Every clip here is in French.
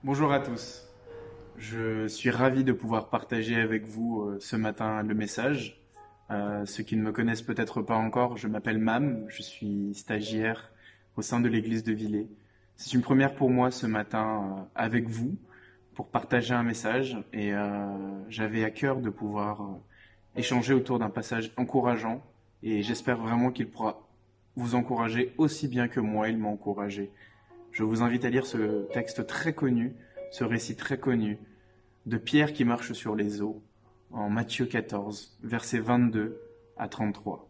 Bonjour à tous. Je suis ravi de pouvoir partager avec vous ce matin le message. Ceux qui ne me connaissent peut-être pas encore, je m'appelle Mam, je suis stagiaire au sein de l'église de Villers. C'est une première pour moi ce matin avec vous pour partager un message et j'avais à cœur de pouvoir échanger autour d'un passage encourageant et j'espère vraiment qu'il pourra vous encourager aussi bien que moi il m'a encouragé. Je vous invite à lire ce texte très connu, ce récit très connu de Pierre qui marche sur les eaux en Matthieu 14, versets 22 à 33.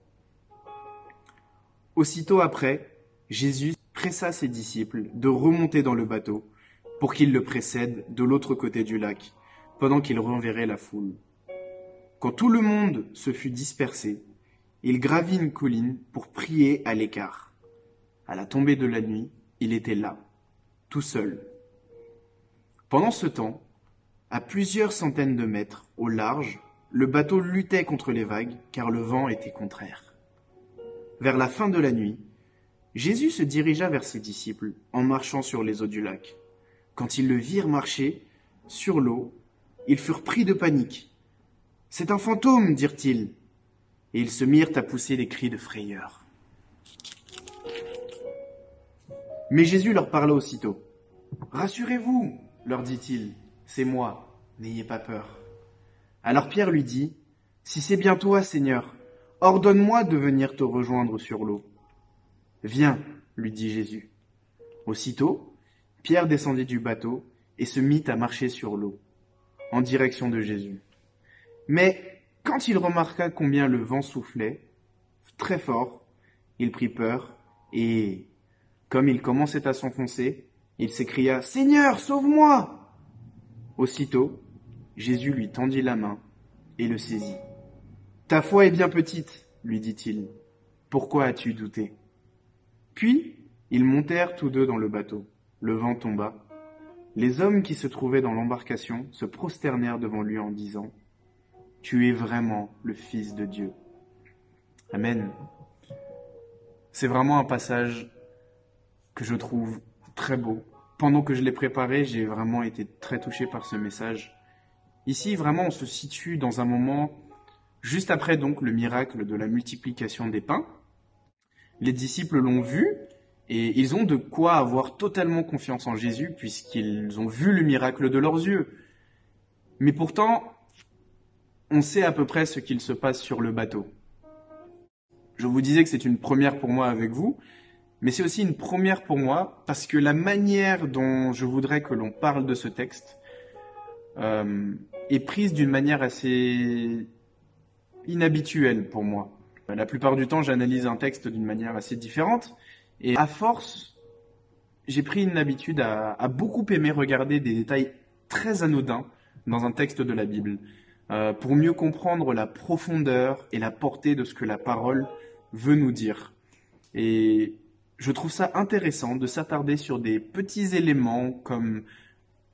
Aussitôt après, Jésus pressa ses disciples de remonter dans le bateau pour qu'ils le précèdent de l'autre côté du lac, pendant qu'il renverrait la foule. Quand tout le monde se fut dispersé, il gravit une colline pour prier à l'écart. À la tombée de la nuit, il était là, tout seul. Pendant ce temps, à plusieurs centaines de mètres au large, le bateau luttait contre les vagues car le vent était contraire. Vers la fin de la nuit, Jésus se dirigea vers ses disciples en marchant sur les eaux du lac. Quand ils le virent marcher sur l'eau, ils furent pris de panique. « C'est un fantôme !» dirent-ils. Et ils se mirent à pousser des cris de frayeur. Mais Jésus leur parla aussitôt. « Rassurez-vous, leur dit-il, c'est moi, n'ayez pas peur. » Alors Pierre lui dit, « Si c'est bien toi, Seigneur, ordonne-moi de venir te rejoindre sur l'eau. » « Viens, lui dit Jésus. Aussitôt, Pierre descendit du bateau et se mit à marcher sur l'eau, en direction de Jésus. Mais quand il remarqua combien le vent soufflait, très fort, il prit peur et, comme il commençait à s'enfoncer, il s'écria « Seigneur, sauve-moi !» Aussitôt, Jésus lui tendit la main et le saisit. « Ta foi est bien petite, lui dit-il. Pourquoi as-tu douté ?» Puis, ils montèrent tous deux dans le bateau. Le vent tomba. Les hommes qui se trouvaient dans l'embarcation se prosternèrent devant lui en disant « Tu es vraiment le Fils de Dieu. » Amen. C'est vraiment un passage que je trouve très beau. Pendant que je l'ai préparé, j'ai vraiment été très touché par ce message. Ici, vraiment, on se situe dans un moment juste après donc le miracle de la multiplication des pains. Les disciples l'ont vu et ils ont de quoi avoir totalement confiance en Jésus puisqu'ils ont vu le miracle de leurs yeux. Mais pourtant, on sait à peu près ce qu'il se passe sur le bateau. Je vous disais que c'est une première pour moi avec vous, mais c'est aussi une première pour moi parce que la manière dont je voudrais que l'on parle de ce texte est prise d'une manière assez inhabituelle pour moi. La plupart du temps, j'analyse un texte d'une manière assez différente. Et à force, j'ai pris une habitude à beaucoup aimer regarder des détails très anodins dans un texte de la Bible, pour mieux comprendre la profondeur et la portée de ce que la parole veut nous dire. Et je trouve ça intéressant de s'attarder sur des petits éléments comme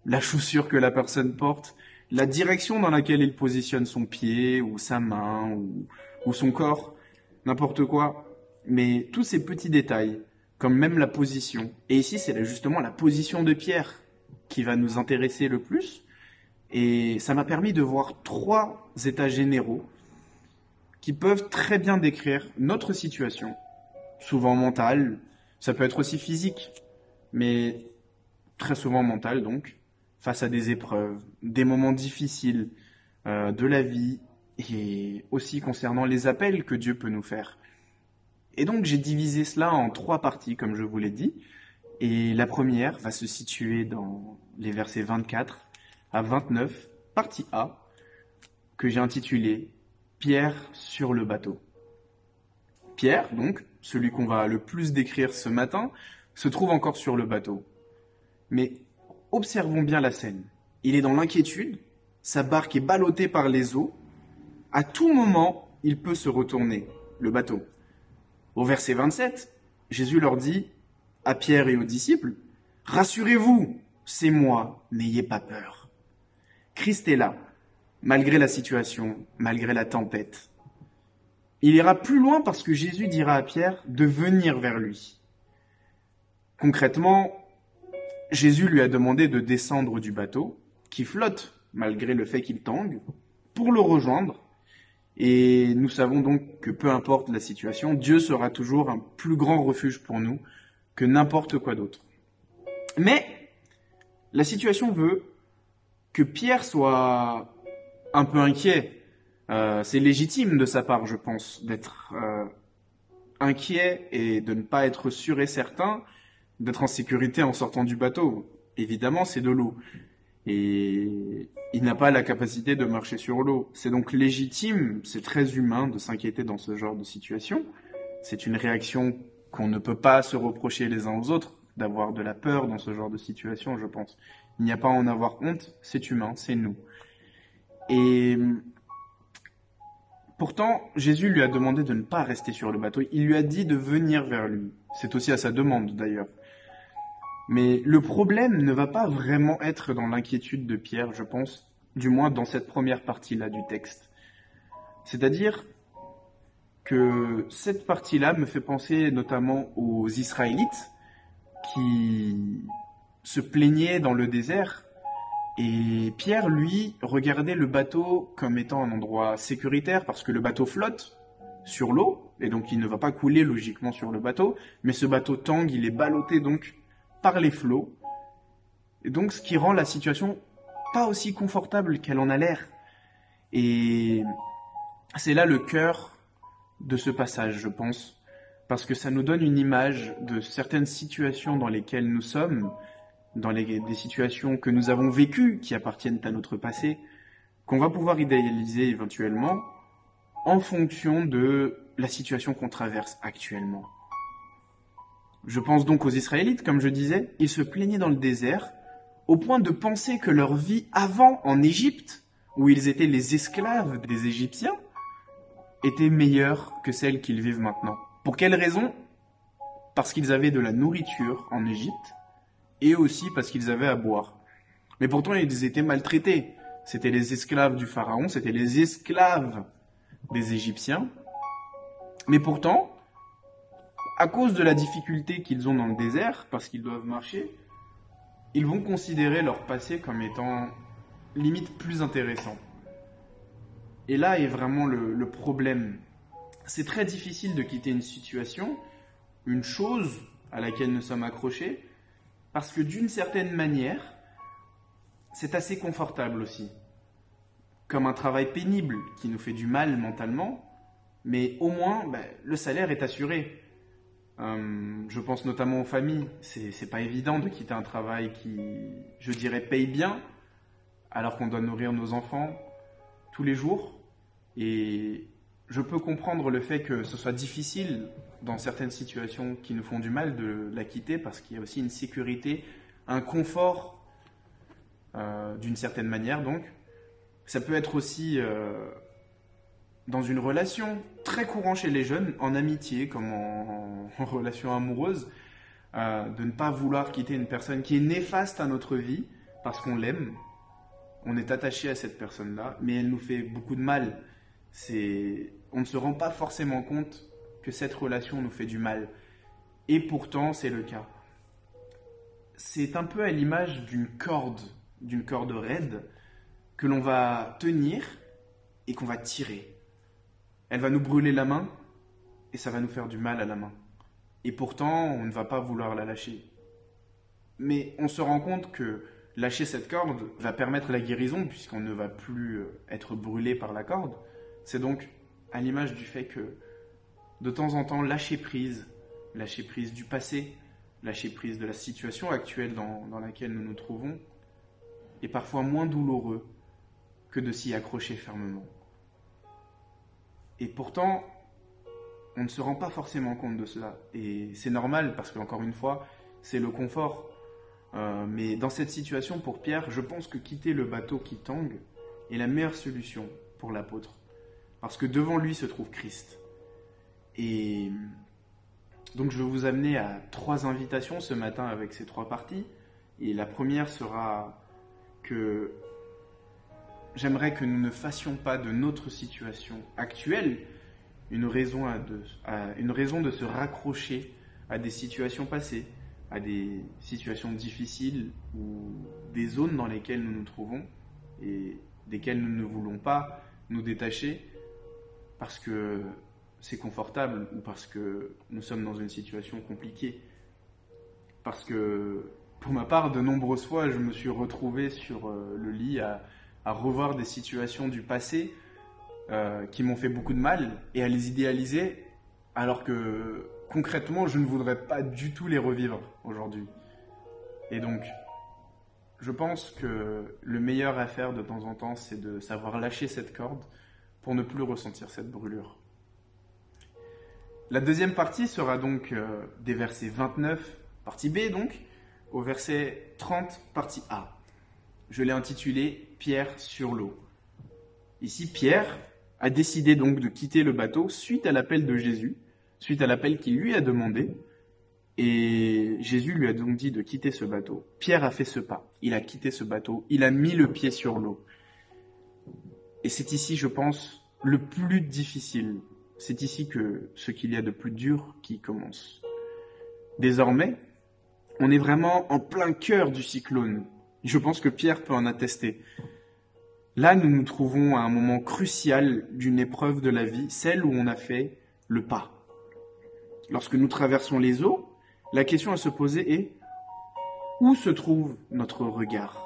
la chaussure que la personne porte, la direction dans laquelle il positionne son pied ou sa main ou son corps, n'importe quoi, mais tous ces petits détails, comme même la position. Et ici, c'est justement la position de Pierre qui va nous intéresser le plus. Et ça m'a permis de voir trois états généraux qui peuvent très bien décrire notre situation, souvent mentale, ça peut être aussi physique, mais très souvent mentale donc, face à des épreuves, des moments difficiles de la vie, et aussi concernant les appels que Dieu peut nous faire. Et donc j'ai divisé cela en trois parties, comme je vous l'ai dit. Et la première va se situer dans les versets 24 à 29, partie A, que j'ai intitulée « Pierre sur le bateau ». Pierre, donc, celui qu'on va le plus décrire ce matin, se trouve encore sur le bateau. Mais observons bien la scène. Il est dans l'inquiétude, sa barque est ballottée par les eaux. À tout moment, il peut se retourner, le bateau. Au verset 27, Jésus leur dit à Pierre et aux disciples, « Rassurez-vous, c'est moi, n'ayez pas peur. » Christ est là, malgré la situation, malgré la tempête. Il ira plus loin parce que Jésus dira à Pierre de venir vers lui. Concrètement, Jésus lui a demandé de descendre du bateau, qui flotte malgré le fait qu'il tangue, pour le rejoindre. Et nous savons donc que peu importe la situation, Dieu sera toujours un plus grand refuge pour nous que n'importe quoi d'autre. Mais la situation veut que Pierre soit un peu inquiet. C'est légitime de sa part, je pense, d'être inquiet et de ne pas être sûr et certain d'être en sécurité en sortant du bateau. Évidemment, c'est de l'eau. Et il n'a pas la capacité de marcher sur l'eau. C'est donc légitime, c'est très humain de s'inquiéter dans ce genre de situation. C'est une réaction qu'on ne peut pas se reprocher les uns aux autres, d'avoir de la peur dans ce genre de situation, je pense. Il n'y a pas à en avoir honte, c'est humain, c'est nous. Et pourtant, Jésus lui a demandé de ne pas rester sur le bateau. Il lui a dit de venir vers lui. C'est aussi à sa demande, d'ailleurs. Mais le problème ne va pas vraiment être dans l'inquiétude de Pierre, je pense, du moins dans cette première partie-là du texte. C'est-à-dire que cette partie-là me fait penser notamment aux Israélites qui se plaignaient dans le désert. Et Pierre, lui, regardait le bateau comme étant un endroit sécuritaire parce que le bateau flotte sur l'eau et donc il ne va pas couler logiquement sur le bateau. Mais ce bateau tangue, il est ballotté donc par les flots. Et donc ce qui rend la situation pas aussi confortable qu'elle en a l'air. Et c'est là le cœur de ce passage, je pense, parce que ça nous donne une image de certaines situations dans lesquelles nous sommes, des situations que nous avons vécues, qui appartiennent à notre passé, qu'on va pouvoir idéaliser éventuellement en fonction de la situation qu'on traverse actuellement. Je pense donc aux Israélites, comme je disais, ils se plaignaient dans le désert, au point de penser que leur vie avant en Égypte, où ils étaient les esclaves des Égyptiens, était meilleure que celle qu'ils vivent maintenant. Pour quelle raison ? Parce qu'ils avaient de la nourriture en Égypte, et aussi parce qu'ils avaient à boire. Mais pourtant, ils étaient maltraités. C'était les esclaves du Pharaon, c'était les esclaves des Égyptiens. Mais pourtant, à cause de la difficulté qu'ils ont dans le désert, parce qu'ils doivent marcher, ils vont considérer leur passé comme étant limite plus intéressant. Et là est vraiment le problème. C'est très difficile de quitter une situation, une chose à laquelle nous sommes accrochés, parce que d'une certaine manière, c'est assez confortable aussi. Comme un travail pénible qui nous fait du mal mentalement, mais au moins le salaire est assuré. Je pense notamment aux familles. C'est pas évident de quitter un travail qui, je dirais, paye bien, alors qu'on doit nourrir nos enfants tous les jours. Et je peux comprendre le fait que ce soit difficile dans certaines situations qui nous font du mal de la quitter, parce qu'il y a aussi une sécurité, un confort d'une certaine manière. Donc, ça peut être aussi dans une relation très courant chez les jeunes, en amitié comme en relation amoureuse, de ne pas vouloir quitter une personne qui est néfaste à notre vie parce qu'on l'aime. On est attaché à cette personne-là, mais elle nous fait beaucoup de mal. On ne se rend pas forcément compte que cette relation nous fait du mal. Et pourtant, c'est le cas. C'est un peu à l'image d'une corde raide que l'on va tenir et qu'on va tirer. Elle va nous brûler la main et ça va nous faire du mal à la main. Et pourtant, on ne va pas vouloir la lâcher. Mais on se rend compte que lâcher cette corde va permettre la guérison puisqu'on ne va plus être brûlé par la corde. C'est donc à l'image du fait que de temps en temps, lâcher prise du passé, lâcher prise de la situation actuelle dans laquelle nous nous trouvons, est parfois moins douloureux que de s'y accrocher fermement. Et pourtant, on ne se rend pas forcément compte de cela. Et c'est normal parce qu'encore une fois, c'est le confort. Mais dans cette situation, pour Pierre, je pense que quitter le bateau qui tangue est la meilleure solution pour l'apôtre. Parce que devant lui se trouve Christ. Et donc je vais vous amener à 3 invitations ce matin avec ces 3 parties. Et la première sera que j'aimerais que nous ne fassions pas de notre situation actuelle une raison de se raccrocher à des situations passées, à des situations difficiles ou des zones dans lesquelles nous nous trouvons et desquelles nous ne voulons pas nous détacher parce que c'est confortable ou parce que nous sommes dans une situation compliquée. Parce que, pour ma part, de nombreuses fois, je me suis retrouvé sur le lit à revoir des situations du passé qui m'ont fait beaucoup de mal et à les idéaliser, alors que concrètement, je ne voudrais pas du tout les revivre aujourd'hui. Et donc, je pense que le meilleur à faire de temps en temps, c'est de savoir lâcher cette corde pour ne plus ressentir cette brûlure. La deuxième partie sera donc des versets 29, partie B donc, au verset 30, partie A. Je l'ai intitulé « Pierre sur l'eau ». Ici, Pierre a décidé donc de quitter le bateau suite à l'appel de Jésus, suite à l'appel qu'il lui a demandé, et Jésus lui a donc dit de quitter ce bateau. Pierre a fait ce pas, il a quitté ce bateau, il a mis le pied sur l'eau. Et c'est ici, je pense, le plus difficile. C'est ici que ce qu'il y a de plus dur qui commence. Désormais, on est vraiment en plein cœur du cyclone. Je pense que Pierre peut en attester. Là, nous nous trouvons à un moment crucial d'une épreuve de la vie, celle où on a fait le pas. Lorsque nous traversons les eaux, la question à se poser est « Où se trouve notre regard ?»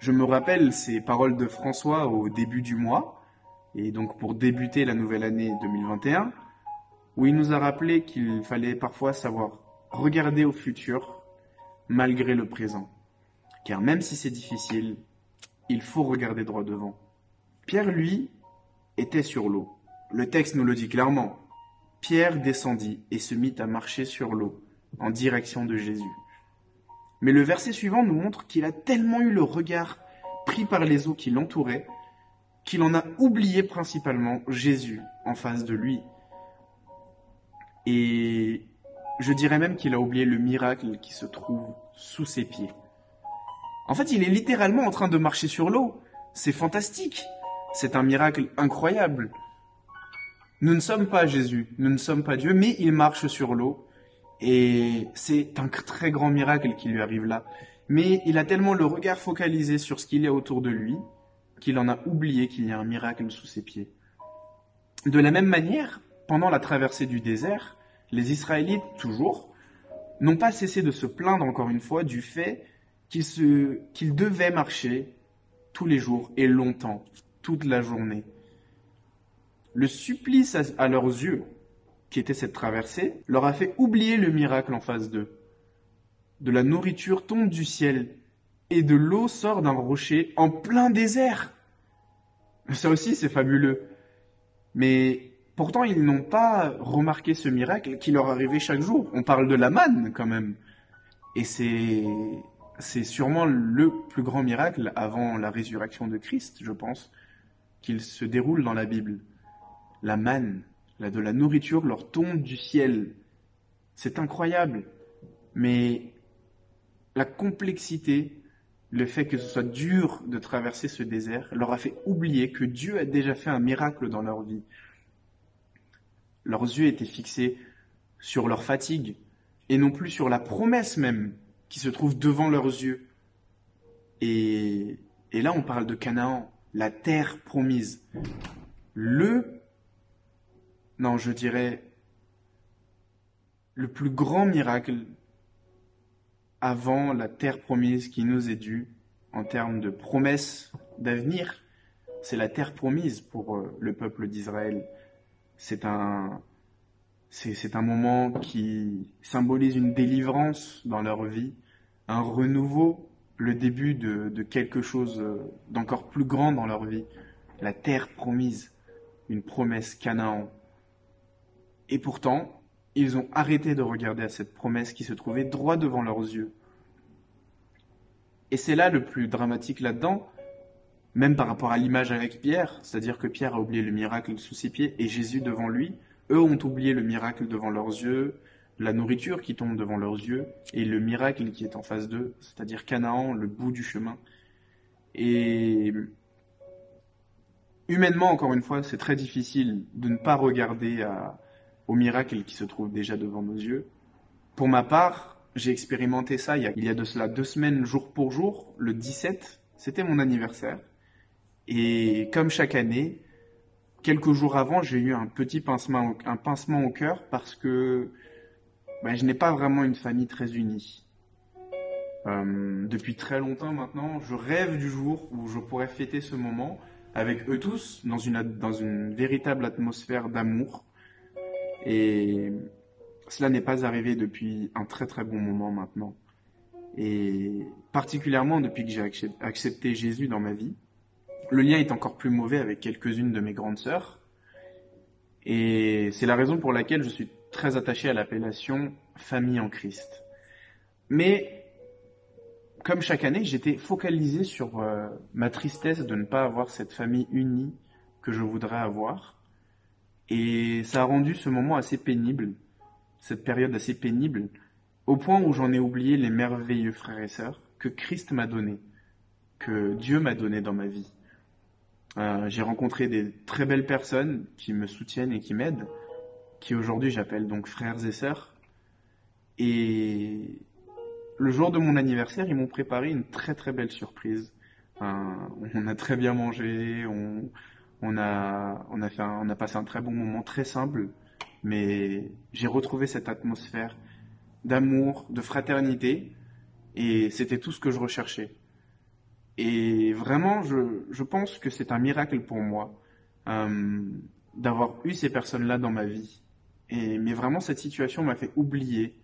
Je me rappelle ces paroles de François au début du mois, et donc pour débuter la nouvelle année 2021, où il nous a rappelé qu'il fallait parfois savoir regarder au futur malgré le présent. Car même si c'est difficile, il faut regarder droit devant. Pierre, lui, était sur l'eau. Le texte nous le dit clairement. Pierre descendit et se mit à marcher sur l'eau, en direction de Jésus. Mais le verset suivant nous montre qu'il a tellement eu le regard pris par les eaux qui l'entouraient, qu'il en a oublié principalement Jésus en face de lui. Et je dirais même qu'il a oublié le miracle qui se trouve sous ses pieds. En fait, il est littéralement en train de marcher sur l'eau. C'est fantastique. C'est un miracle incroyable. Nous ne sommes pas Jésus, nous ne sommes pas Dieu, mais il marche sur l'eau. Et c'est un très grand miracle qui lui arrive là. Mais il a tellement le regard focalisé sur ce qu'il y a autour de lui, qu'il en a oublié qu'il y a un miracle sous ses pieds. De la même manière, pendant la traversée du désert, les Israélites, toujours, n'ont pas cessé de se plaindre encore une fois du fait qu'ils devaient marcher tous les jours et longtemps, toute la journée. Le supplice à leurs yeux, qui était cette traversée, leur a fait oublier le miracle en face d'eux. De la nourriture tombe du ciel et de l'eau sort d'un rocher en plein désert. Ça aussi, c'est fabuleux. Mais pourtant, ils n'ont pas remarqué ce miracle qui leur arrivait chaque jour. On parle de la manne, quand même. Et c'est sûrement le plus grand miracle avant la résurrection de Christ, je pense, qu'il se déroule dans la Bible. La manne, de la nourriture leur tombe du ciel. C'est incroyable. Mais la complexité, le fait que ce soit dur de traverser ce désert, leur a fait oublier que Dieu a déjà fait un miracle dans leur vie. Leurs yeux étaient fixés sur leur fatigue et non plus sur la promesse même qui se trouve devant leurs yeux. Et là, on parle de Canaan, la terre promise. Je dirais, le plus grand miracle avant la terre promise qui nous est due en termes de promesse d'avenir, c'est la terre promise pour le peuple d'Israël. C'est un moment qui symbolise une délivrance dans leur vie, un renouveau, le début de quelque chose d'encore plus grand dans leur vie. La terre promise, une promesse Canaan. Et pourtant, ils ont arrêté de regarder à cette promesse qui se trouvait droit devant leurs yeux. Et c'est là le plus dramatique là-dedans, même par rapport à l'image avec Pierre, c'est-à-dire que Pierre a oublié le miracle sous ses pieds et Jésus devant lui. Eux ont oublié le miracle devant leurs yeux, la nourriture qui tombe devant leurs yeux, et le miracle qui est en face d'eux, c'est-à-dire Canaan, le bout du chemin. Et humainement, encore une fois, c'est très difficile de ne pas regarder au miracle qui se trouve déjà devant nos yeux. Pour ma part, j'ai expérimenté ça il y a de cela 2 semaines, jour pour jour, le 17, c'était mon anniversaire. Et comme chaque année, quelques jours avant, j'ai eu un petit pincement au cœur parce que je n'ai pas vraiment une famille très unie. Depuis très longtemps maintenant, je rêve du jour où je pourrais fêter ce moment avec eux tous dans une véritable atmosphère d'amour. Et cela n'est pas arrivé depuis un très très bon moment maintenant. Et particulièrement depuis que j'ai accepté Jésus dans ma vie, le lien est encore plus mauvais avec quelques-unes de mes grandes sœurs. Et c'est la raison pour laquelle je suis très attaché à l'appellation famille en Christ. Mais comme chaque année, j'étais focalisé sur ma tristesse de ne pas avoir cette famille unie que je voudrais avoir. Et ça a rendu ce moment assez pénible, cette période assez pénible, au point où j'en ai oublié les merveilleux frères et sœurs que Christ m'a donnés, que Dieu m'a donnés dans ma vie. J'ai rencontré des très belles personnes qui me soutiennent et qui m'aident, qui aujourd'hui j'appelle donc frères et sœurs. Et le jour de mon anniversaire, ils m'ont préparé une très très belle surprise. On a très bien mangé, on a passé un très bon moment, très simple, mais j'ai retrouvé cette atmosphère d'amour, de fraternité, et c'était tout ce que je recherchais. Et vraiment, je pense que c'est un miracle pour moi d'avoir eu ces personnes-là dans ma vie. Mais vraiment, cette situation m'a fait oublier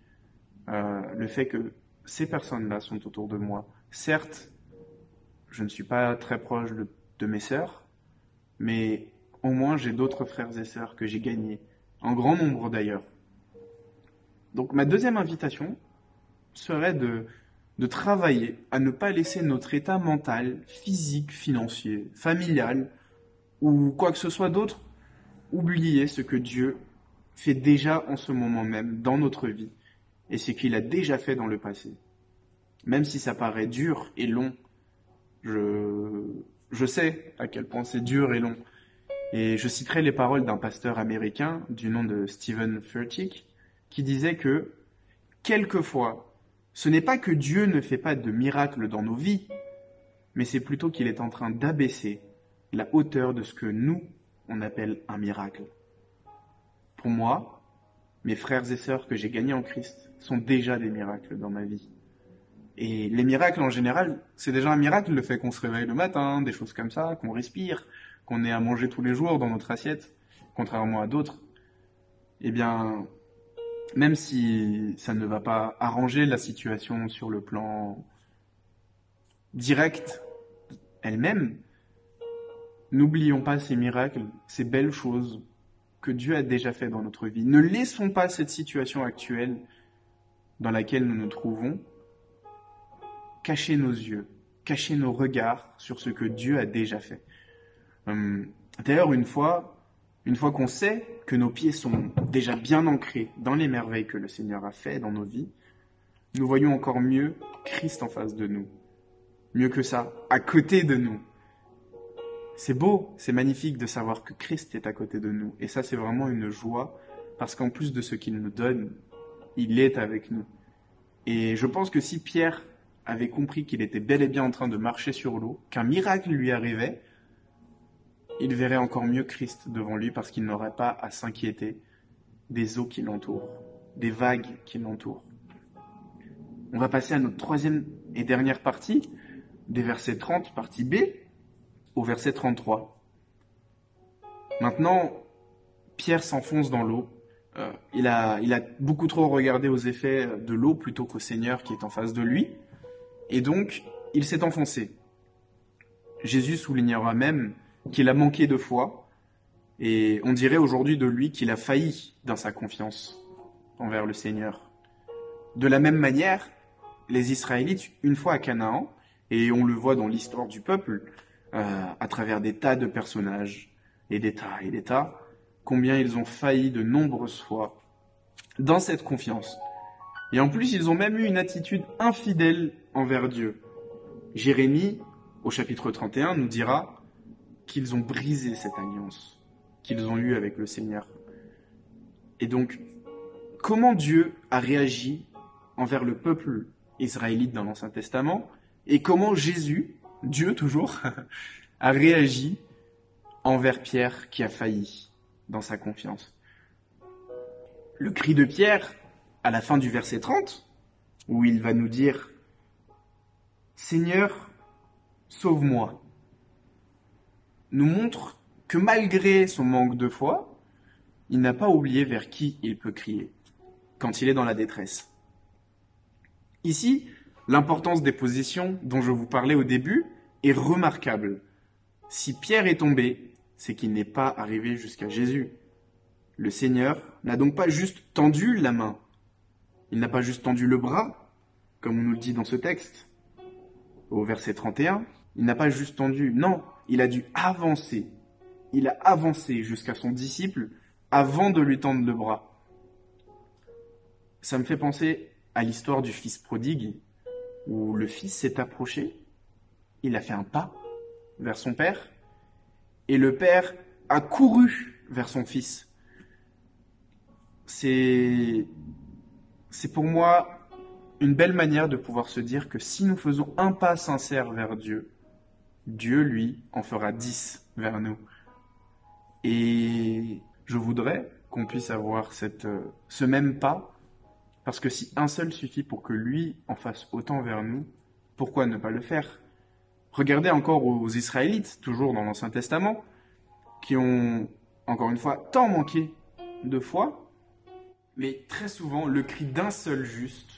le fait que ces personnes-là sont autour de moi. Certes, je ne suis pas très proche de mes sœurs, mais au moins j'ai d'autres frères et sœurs que j'ai gagnés, en grand nombre d'ailleurs. Donc ma deuxième invitation serait de travailler à ne pas laisser notre état mental, physique, financier, familial ou quoi que ce soit d'autre oublier ce que Dieu fait déjà en ce moment même dans notre vie et ce qu'il a déjà fait dans le passé. Même si ça paraît dur et long, je sais à quel point c'est dur et long. Et je citerai les paroles d'un pasteur américain du nom de Stephen Furtick qui disait que quelquefois, ce n'est pas que Dieu ne fait pas de miracles dans nos vies, mais c'est plutôt qu'il est en train d'abaisser la hauteur de ce que nous, on appelle un miracle. Pour moi, mes frères et sœurs que j'ai gagnés en Christ sont déjà des miracles dans ma vie. Et les miracles en général, c'est déjà un miracle le fait qu'on se réveille le matin, des choses comme ça, qu'on respire, qu'on ait à manger tous les jours dans notre assiette, contrairement à d'autres. Eh bien, même si ça ne va pas arranger la situation sur le plan direct elle-même, n'oublions pas ces miracles, ces belles choses que Dieu a déjà fait dans notre vie. Ne laissons pas cette situation actuelle dans laquelle nous nous trouvons cacher nos yeux, cacher nos regards sur ce que Dieu a déjà fait. D'ailleurs, une fois qu'on sait que nos pieds sont déjà bien ancrés dans les merveilles que le Seigneur a fait dans nos vies, nous voyons encore mieux Christ en face de nous. Mieux que ça, à côté de nous. C'est beau, c'est magnifique de savoir que Christ est à côté de nous. Et ça, c'est vraiment une joie, parce qu'en plus de ce qu'il nous donne, il est avec nous. Et je pense que si Pierre avait compris qu'il était bel et bien en train de marcher sur l'eau, qu'un miracle lui arrivait, il verrait encore mieux Christ devant lui parce qu'il n'aurait pas à s'inquiéter des eaux qui l'entourent, des vagues qui l'entourent. On va passer à notre troisième et dernière partie, des versets 30, partie B, au verset 33. Maintenant, Pierre s'enfonce dans l'eau. Il a beaucoup trop regardé aux effets de l'eau plutôt qu'au Seigneur qui est en face de lui. Et donc, il s'est enfoncé. Jésus soulignera même qu'il a manqué de foi, et on dirait aujourd'hui de lui qu'il a failli dans sa confiance envers le Seigneur. De la même manière, les Israélites, une fois à Canaan, et on le voit dans l'histoire du peuple, à travers des tas de personnages, et des tas, combien ils ont failli de nombreuses fois dans cette confiance. Et en plus, ils ont même eu une attitude infidèle envers Dieu. Jérémie, au chapitre 31, nous dira qu'ils ont brisé cette alliance qu'ils ont eue avec le Seigneur. Et donc, comment Dieu a réagi envers le peuple israélite dans l'Ancien Testament et comment Jésus, Dieu toujours, a réagi envers Pierre qui a failli dans sa confiance. Le cri de Pierre, à la fin du verset 30, où il va nous dire « Seigneur, sauve-moi », nous montre que malgré son manque de foi, il n'a pas oublié vers qui il peut crier quand il est dans la détresse. Ici, l'importance des positions dont je vous parlais au début est remarquable. Si Pierre est tombé, c'est qu'il n'est pas arrivé jusqu'à Jésus. Le Seigneur n'a donc pas juste tendu la main, il n'a pas juste tendu le bras, comme on nous le dit dans ce texte, au verset 31, il n'a pas juste tendu, non, il a dû avancer. Il a avancé jusqu'à son disciple avant de lui tendre le bras. Ça me fait penser à l'histoire du fils prodigue, où le fils s'est approché, il a fait un pas vers son père, et le père a couru vers son fils. C'est pour moi une belle manière de pouvoir se dire que si nous faisons un pas sincère vers Dieu, Dieu, lui, en fera 10 vers nous. Et je voudrais qu'on puisse avoir ce même pas, parce que si un seul suffit pour que lui en fasse autant vers nous, pourquoi ne pas le faire? Regardez encore aux Israélites, toujours dans l'Ancien Testament, qui ont, encore une fois, tant manqué de foi, mais très souvent, le cri d'un seul juste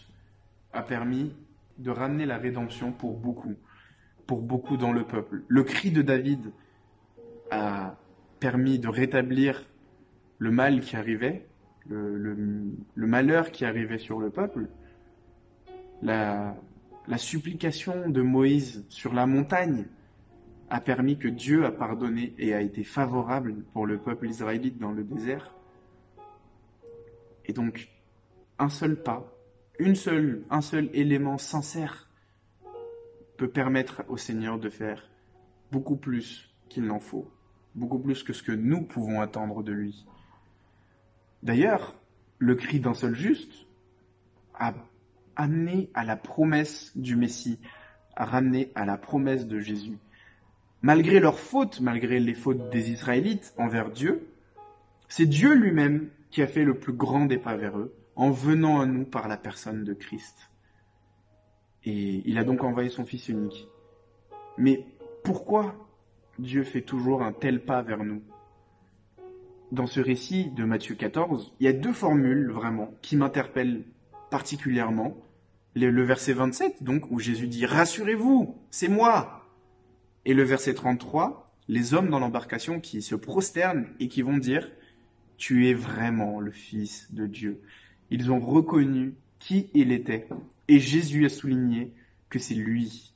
a permis de ramener la rédemption pour beaucoup dans le peuple. Le cri de David a permis de rétablir le mal qui arrivait, le malheur qui arrivait sur le peuple. La supplication de Moïse sur la montagne a permis que Dieu a pardonné et a été favorable pour le peuple israélite dans le désert. Et donc, un seul pas, un seul élément sincère peut permettre au Seigneur de faire beaucoup plus qu'il n'en faut, beaucoup plus que ce que nous pouvons attendre de lui. D'ailleurs, le cri d'un seul juste a amené à la promesse du Messie, a ramené à la promesse de Jésus. Malgré leurs fautes, malgré les fautes des Israélites envers Dieu, c'est Dieu lui-même qui a fait le plus grand des pas vers eux, en venant à nous par la personne de Christ. Et il a donc envoyé son Fils unique. Mais pourquoi Dieu fait toujours un tel pas vers nous? Dans ce récit de Matthieu 14, il y a deux formules vraiment qui m'interpellent particulièrement. Le verset 27, donc, où Jésus dit « Rassurez-vous, c'est moi !» Et le verset 33, les hommes dans l'embarcation qui se prosternent et qui vont dire « Tu es vraiment le Fils de Dieu ». Ils ont reconnu qui il était. Et Jésus a souligné que c'est lui.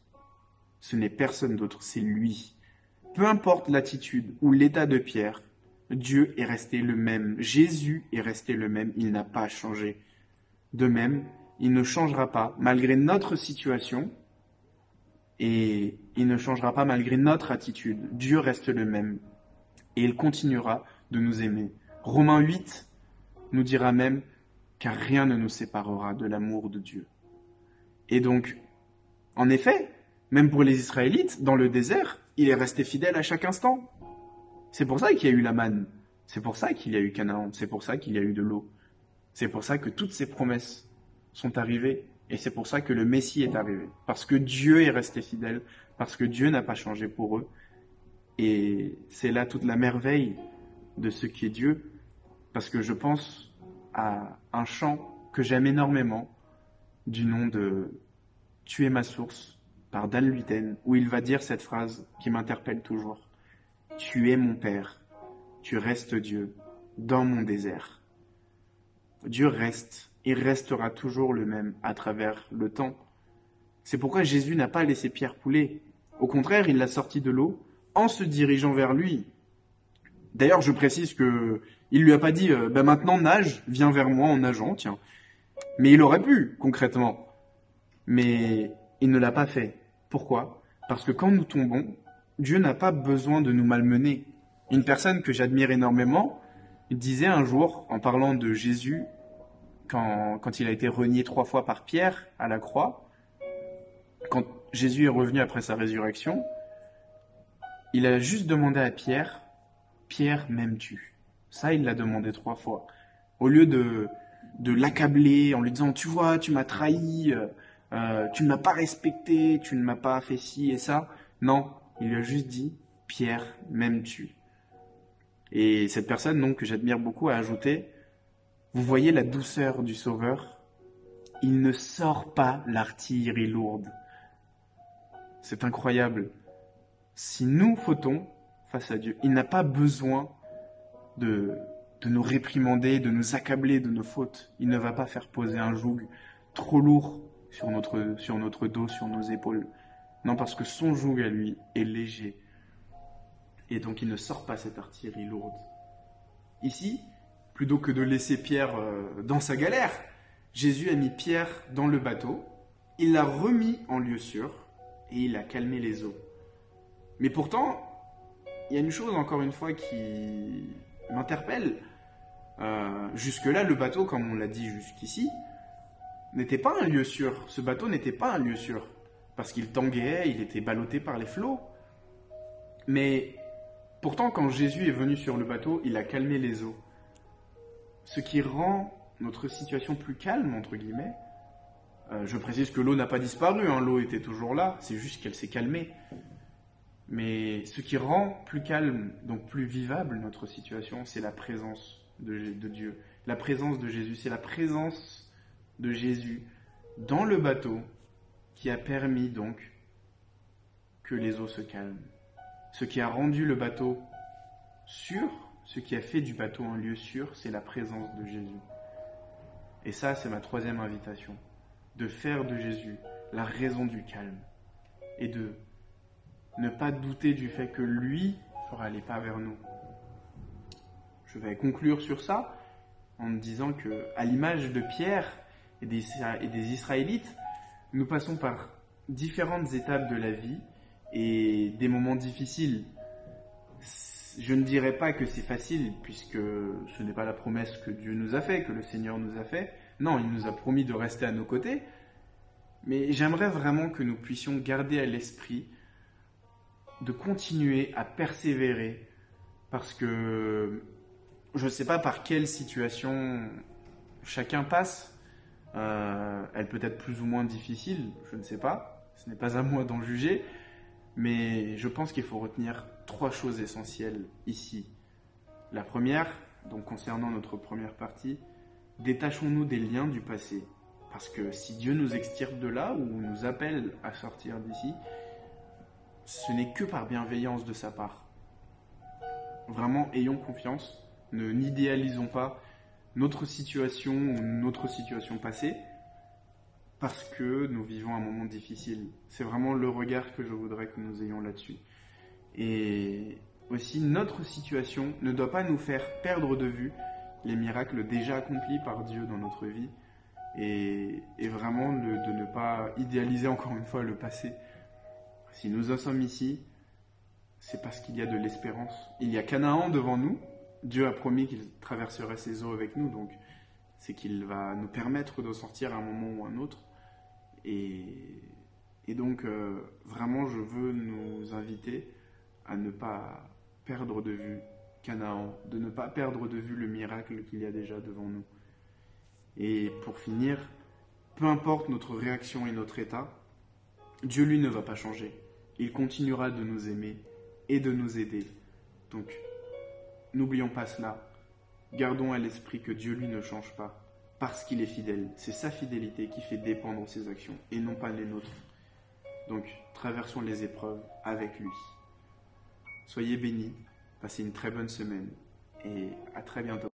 Ce n'est personne d'autre, c'est lui. Peu importe l'attitude ou l'état de Pierre, Dieu est resté le même. Jésus est resté le même. Il n'a pas changé. De même, il ne changera pas malgré notre situation et il ne changera pas malgré notre attitude. Dieu reste le même et il continuera de nous aimer. Romains 8 nous dira même car rien ne nous séparera de l'amour de Dieu. Et donc, en effet, même pour les Israélites, dans le désert, il est resté fidèle à chaque instant. C'est pour ça qu'il y a eu la manne. C'est pour ça qu'il y a eu Canaan. C'est pour ça qu'il y a eu de l'eau. C'est pour ça que toutes ces promesses sont arrivées. Et c'est pour ça que le Messie est arrivé. Parce que Dieu est resté fidèle. Parce que Dieu n'a pas changé pour eux. Et c'est là toute la merveille de ce qui est Dieu. Parce que je pense à un chant que j'aime énormément du nom de « Tu es ma source » par Dan Luyten, où il va dire cette phrase qui m'interpelle toujours. « Tu es mon Père, tu restes Dieu dans mon désert ». Dieu reste et restera toujours le même à travers le temps. C'est pourquoi Jésus n'a pas laissé Pierre couler. Au contraire, il l'a sorti de l'eau en se dirigeant vers lui. D'ailleurs, je précise que il lui a pas dit « maintenant nage, viens vers moi en nageant, tiens ». Mais il aurait pu, concrètement. Mais il ne l'a pas fait. Pourquoi? Parce que quand nous tombons, Dieu n'a pas besoin de nous malmener. Une personne que j'admire énormément disait un jour, en parlant de Jésus, quand il a été renié 3 fois par Pierre à la croix, quand Jésus est revenu après sa résurrection, il a juste demandé à Pierre, Pierre, m'aimes-tu? Ça, il l'a demandé 3 fois. Au lieu de l'accabler en lui disant, tu vois, tu m'as trahi, tu ne m'as pas respecté, tu ne m'as pas fait ci et ça. Non, il lui a juste dit, Pierre, m'aimes-tu? Et cette personne, donc, que j'admire beaucoup, a ajouté, vous voyez la douceur du Sauveur? Il ne sort pas l'artillerie lourde. C'est incroyable. Si nous fautons face à Dieu, il n'a pas besoin de nous réprimander, de nous accabler de nos fautes. Il ne va pas faire poser un joug trop lourd sur notre dos, sur nos épaules. Non, parce que son joug à lui est léger. Et donc il ne sort pas cette artillerie lourde. Ici, plutôt que de laisser Pierre dans sa galère, Jésus a mis Pierre dans le bateau, il l'a remis en lieu sûr et il a calmé les eaux. Mais pourtant, il y a une chose encore une fois qui m'interpelle. Jusque-là, le bateau, comme on l'a dit jusqu'ici, n'était pas un lieu sûr. Ce bateau n'était pas un lieu sûr. Parce qu'il tanguait, il était ballotté par les flots. Mais pourtant, quand Jésus est venu sur le bateau, il a calmé les eaux. Ce qui rend notre situation plus calme, entre guillemets. Je précise que l'eau n'a pas disparu, hein, l'eau était toujours là, c'est juste qu'elle s'est calmée. Mais ce qui rend plus calme, donc plus vivable notre situation, c'est la présence de Dieu. La présence de Jésus, c'est la présence de Jésus dans le bateau qui a permis donc que les eaux se calment. Ce qui a rendu le bateau sûr, ce qui a fait du bateau un lieu sûr, c'est la présence de Jésus. Et ça, c'est ma troisième invitation, de faire de Jésus la raison du calme et de ne pas douter du fait que lui fera les pas vers nous. Je vais conclure sur ça en me disant que, à l'image de Pierre et des Israélites, nous passons par différentes étapes de la vie et des moments difficiles. Je ne dirais pas que c'est facile, puisque ce n'est pas la promesse que Dieu nous a faite, que le Seigneur nous a fait. Non, il nous a promis de rester à nos côtés. Mais j'aimerais vraiment que nous puissions garder à l'esprit de continuer à persévérer, parce que je ne sais pas par quelle situation chacun passe. Elle peut être plus ou moins difficile, je ne sais pas. Ce n'est pas à moi d'en juger. Mais je pense qu'il faut retenir 3 choses essentielles ici. La première, donc concernant notre première partie, détachons-nous des liens du passé. Parce que si Dieu nous extirpe de là ou nous appelle à sortir d'ici, ce n'est que par bienveillance de sa part. Vraiment, ayons confiance, n'idéalisons pas notre situation ou notre situation passée, parce que nous vivons un moment difficile. C'est vraiment le regard que je voudrais que nous ayons là-dessus. Et aussi, notre situation ne doit pas nous faire perdre de vue les miracles déjà accomplis par Dieu dans notre vie, et vraiment de ne pas idéaliser encore une fois le passé. Si nous en sommes ici, c'est parce qu'il y a de l'espérance. Il y a Canaan devant nous. Dieu a promis qu'il traverserait ces eaux avec nous, donc c'est qu'il va nous permettre de sortir à un moment ou à un autre. Et donc, vraiment, je veux nous inviter à ne pas perdre de vue Canaan, de ne pas perdre de vue le miracle qu'il y a déjà devant nous. Et pour finir, peu importe notre réaction et notre état, Dieu, lui, ne va pas changer. Il continuera de nous aimer et de nous aider. Donc, n'oublions pas cela. Gardons à l'esprit que Dieu, lui, ne change pas. Parce qu'il est fidèle. C'est sa fidélité qui fait dépendre ses actions et non pas les nôtres. Donc, traversons les épreuves avec lui. Soyez bénis, passez une très bonne semaine et à très bientôt.